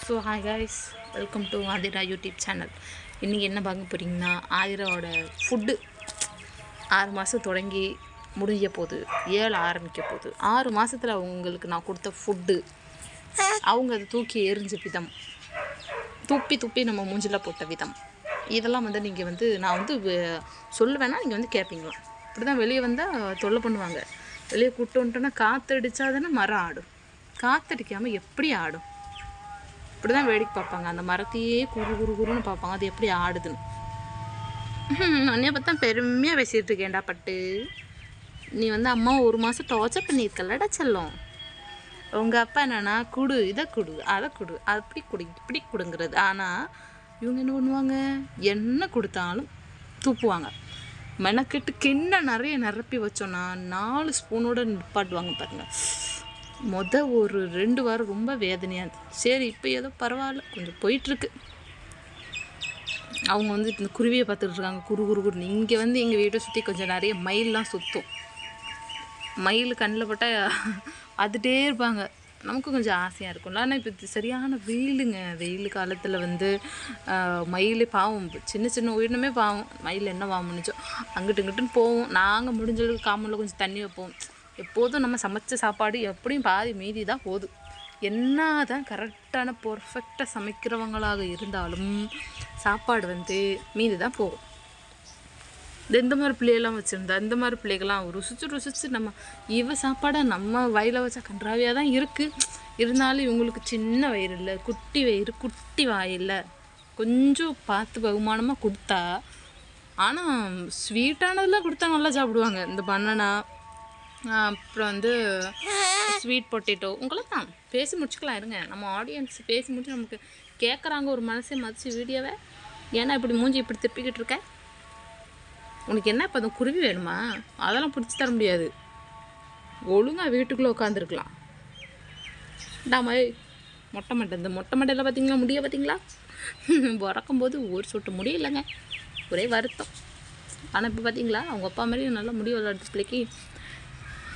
So hi guys, welcome to Aathira YouTube channel. இன்றைக்கி என்ன பார்க்க போகிறீங்கன்னா, ஆதிராவோட ஃபுட்டு 6 மாதம் தொடங்கி முடிஞ்ச போது 7 ஆரம்பிக்க போகுது. 6 மாதத்தில் அவங்களுக்கு நான் கொடுத்த ஃபுட்டு, அவங்க அதை தூக்கி எரிஞ்ச விதம், துப்பி நம்ம மூஞ்சில் போட்ட விதம், இதெல்லாம் வந்து நீங்கள் வந்து நான் வந்து சொல்லுவேன்னா நீங்கள் வந்து கேட்பீங்களா? இப்படி தான் வெளியே வந்தால் தொல்லை பண்ணுவாங்க. வெளியே கூப்பிட்டு வந்துட்டோன்னா காற்றடிச்சா தானே மரம் ஆடும், காற்றடிக்காமல் எப்படி ஆடும்? இப்படி தான் வேடிக்கை பார்ப்பாங்க. அந்த மரத்தையே குருன்னு பார்ப்பாங்க, அது எப்படி ஆடுதுன்னு. அன்னைய பார்த்தா பெருமையாக பேசிகிட்டு இருக்கேன்டா பட்டு. நீ வந்து அம்மா 1 மாதம் டார்ச்சர் பண்ணியிருக்கலடா செல்லம். உங்கள் அப்பா என்னன்னா குடு, இதை குடு, அதை குடு, அப்படி குடு, இப்படி கொடுங்கிறது. ஆனால் இவங்க என்ன பண்ணுவாங்க, என்ன கொடுத்தாலும் தூப்புவாங்க. மெனக்கெட்டு கிண்ண நிறைய நிரப்பி வச்சோன்னா 4 ஸ்பூனோடு நிப்பாட்டுவாங்க பாருங்கள். ஒரு 2 வாரம் ரொம்ப வேதனையாக இருந்துச்சு. சரி, இப்போ ஏதோ பரவாயில்ல, கொஞ்சம் போயிட்டுருக்கு. அவங்க வந்து இந்த குருவியை பார்த்துட்டு இருக்காங்க, குருன்னு. இங்கே வந்து எங்கள் வீட்டை சுற்றி கொஞ்சம் நிறைய மயிலெலாம் சுற்றும். மயில் கண்ணில் போட்டால் பார்த்துட்டே இருப்பாங்க. நமக்கும் கொஞ்சம் ஆசையாக இருக்கும்ல. ஆனால் இப்போ சரியான வெயிலுங்க. வெயில் காலத்தில் வந்து மயிலே பாவம், சின்ன உயிரினமே பாவம். மயில் என்ன பாவம் பண்ணிச்சோ, அங்கிட்டு இங்கிட்டுன்னு போவோம். நாங்கள் முடிஞ்சளவுக்கு காமனில் கொஞ்சம் தண்ணி வைப்போம். எப்போதும் நம்ம சமைச்ச சாப்பாடு எப்படியும் பாதி மீதி தான் போதும். என்ன தான் கரெக்டான பர்ஃபெக்டாக சமைக்கிறவங்களாக இருந்தாலும் சாப்பாடு வந்து மீதி தான் போகும். இந்த மாதிரி பிள்ளைகள்லாம் வச்சுருந்தா, இந்த மாதிரி பிள்ளைகள்லாம் ருசிச்சு நம்ம சாப்பாடை நம்ம வயிறில் வச்சா கன்றாவியாக தான் இருக்குது. இருந்தாலும் இவங்களுக்கு சின்ன வயிறு இல்லை, குட்டி வயிறு, குட்டி வாயில். கொஞ்சம் பார்த்து பகுமானமாக கொடுத்தா, ஆனால் ஸ்வீட்டானதெல்லாம் கொடுத்தா நல்லா சாப்பிடுவாங்க. இந்த பனானா, அப்புறம் வந்து ஸ்வீட் பொட்டேட்டோ. உங்களாம் தான் பேசி முடிச்சுக்கலாம், இருங்க. நம்ம ஆடியன்ஸ் பேசி முடிச்சு நமக்கு கேட்குறாங்க, ஒரு மனசை மதிச்சு வீடியோவை. ஏன்னா இப்படி மூஞ்சி இப்படி திருப்பிக்கிட்டு இருக்க? உனக்கு என்ன இப்போ அந்த குருவி வேணுமா? அதெல்லாம் பிடிச்சி தர முடியாது. ஒழுங்காக வீட்டுக்குள்ளே உட்காந்துருக்கலாம். டாமை இந்த மொட்டை மண்டையில் பார்த்தீங்களா, முடிய பார்த்தீங்களா? பிறக்கும்போது ஒரு சொட்டு முடியலைங்க, ஒரே வருத்தம். ஆனால் இப்போ பார்த்தீங்களா, அவங்க அப்பா மாதிரி நல்லா முடி வளர்த்து பிள்ளைக்கு.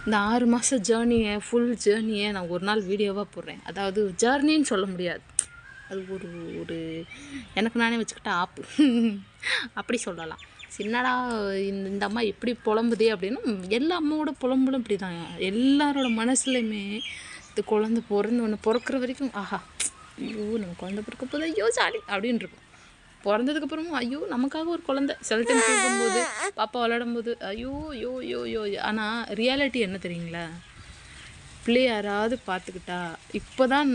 இந்த 6 மாதம் ஜேர்னியை, ஃபுல் ஜேர்னியை நான் ஒரு நாள் வீடியோவாக போடுறேன். அதாவது ஜேர்னின்னு சொல்ல முடியாது, அது ஒரு எனக்கு நானே வச்சுக்கிட்ட ஆப்பு அப்படி சொல்லலாம். சின்னடா இந்த அம்மா எப்படி புலம்புதே அப்படின்னா, எல்லா அம்மாவோட புலம்பலும் இப்படி தான். எல்லாரோட மனசுலையுமே இந்த குழந்தை பிறக்கிற வரைக்கும் ஆஹா, ஐயோ நம்ம குழந்தை பிறக்க போது, ஐயோ ஜாலி அப்படின்னு இருக்கும். பிறந்ததுக்கப்புறமும் ஐயோ நமக்காக ஒரு குழந்தை. சில டைம் தூங்கும்போது, பாப்பா விளையாடும்போது ஐயோ யோ யோ யோ. ஆனால் ரியாலிட்டி என்ன தெரியுங்களா, பிள்ளை யாராவது பார்த்துக்கிட்டா இப்போ தான்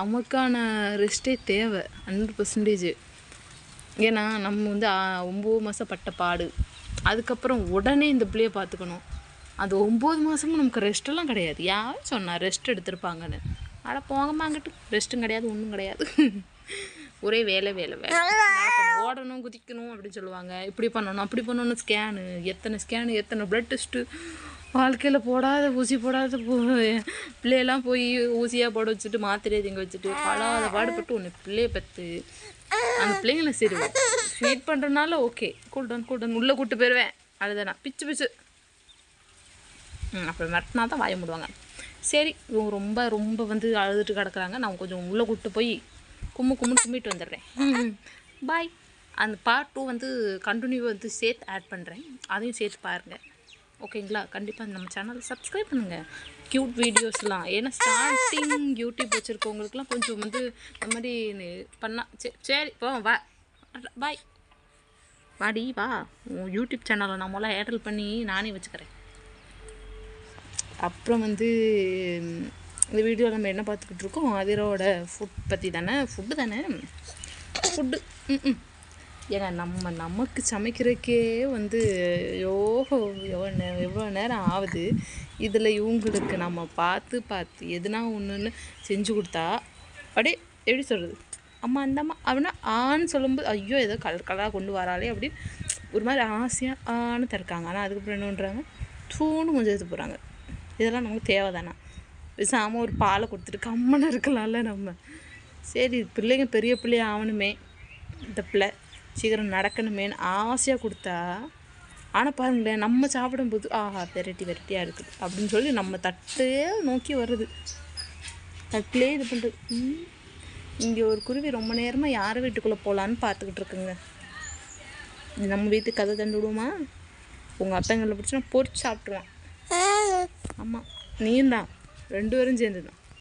நமக்கான ரெஸ்ட்டே தேவை 100%. ஏன்னா நம்ம வந்து 9 மாதம் பட்ட பாடு, அதுக்கப்புறம் உடனே இந்த பிள்ளையை பார்த்துக்கணும். அது 9 மாதமும் நமக்கு ரெஸ்ட்டெல்லாம் கிடையாது. யாரும் சொன்னா ரெஸ்ட் எடுத்திருப்பாங்கன்னு? அட போங்கம்மாங்கிட்டு, ரெஸ்ட்டும் கிடையாது, ஒன்றும் கிடையாது. ஒரே வேலை ஓடணும், குதிக்கணும் அப்படின்னு சொல்லுவாங்க. இப்படி பண்ணணும், அப்படி பண்ணணும், ஸ்கேனு, எத்தனை ப்ளட் டெஸ்ட்டு. வாழ்க்கையில் போடாத ஊசி போடாத பிள்ளையெல்லாம் போய் ஊசியாக போட வச்சுட்டு, மாத்திரையை திங்க வச்சுட்டு, படாத பாடுபட்டு ஒன்று பிள்ளையை பற்று அந்த பிள்ளைங்களை சரி ஃபீட் பண்ணுறதுனால ஓகே, கூட்டன் உள்ளே கூப்பிட்டு போயிடுவேன். அதுதானே பிச்சு அப்புறம் மிரட்டினா தான் வாய முடுவாங்க. சரி, இவங்க ரொம்ப வந்து அழுதுட்டு கிடக்குறாங்க. நான் கொஞ்சம் உள்ளே கூப்பிட்டு போய் கும்பிட்டு வந்துடுறேன். பாய். அந்த பார்ட் 2 வந்து கண்டினியூ வந்து சேர்த்து ஆட் பண்ணுறேன், அதையும் சேர்த்து பாருங்கள், ஓகேங்களா? கண்டிப்பாக நம்ம சேனலை சப்ஸ்கிரைப் பண்ணுங்கள். க்யூட் வீடியோஸ்லாம், ஏன்னா ஸ்டார்டிங் யூடியூப் வச்சுருக்கவங்களுக்குலாம் கொஞ்சம் வந்து இந்த மாதிரி பண்ணால் சரி இப்போ வா, பாய், வாடி வா. யூடியூப் சேனலை நான் முதல்ல ஹேண்டில் பண்ணி நானே வச்சுக்கிறேன். அப்புறம் வந்து இந்த வீடியோவில் நம்ம என்ன பார்த்துக்கிட்டு இருக்கோம், ஆதிராவோட ஃபுட் பற்றி தானே. ஃபுட்டு ஏன்னா நமக்கு சமைக்கிறதுக்கே வந்து எவ்வளோ நேரம் ஆகுது. இதில் இவங்களுக்கு நம்ம பார்த்து எதுனா ஒன்றுன்னு செஞ்சு கொடுத்தா அப்படியே எப்படி சொல்கிறது, அம்மா அந்தம்மா அப்படின்னா ஆன்னு சொல்லும்போது ஐயோ ஏதோ கலராக கொண்டு வராளே அப்படின்னு ஒரு மாதிரி ஆசையாக ஆன்னு திறக்காங்க. ஆனால் அதுக்கப்புறம் என்ன பண்ணுறாங்க, தூணு கொஞ்சம் எடுத்து போகிறாங்க. இதெல்லாம் நமக்கு தேவை தானே? பேசாமல் ஒரு பாலை கொடுத்துட்டு கம்மனை இருக்கலாம்ல நம்ம. சரி, பிள்ளைங்க பெரிய பிள்ளைய ஆகணுமே, இந்த பிள்ளை சீக்கிரம் நடக்கணுமேன்னு ஆசையாக கொடுத்தா, ஆனால் பாருங்களேன், நம்ம சாப்பிடும்போது ஆஹா வெரைட்டியாக இருக்குது அப்படின்னு சொல்லி நம்ம தட்டே நோக்கி வருது, தட்டிலே இது பண்ணுறது. இங்கே ஒரு குருவி ரொம்ப நேரமாக யார் வீட்டுக்குள்ளே போகலான்னு பார்த்துக்கிட்டு இருக்குங்க. இது நம்ம வீட்டுக்கு கதை தண்டு விடுமா? உங்கள் அப்பா எங்களை பிடிச்சினா பொறிச்சு சாப்பிட்ருவான். ஆமாம், நீயும் தான், 2 பேரும் சேர்ந்து தான்.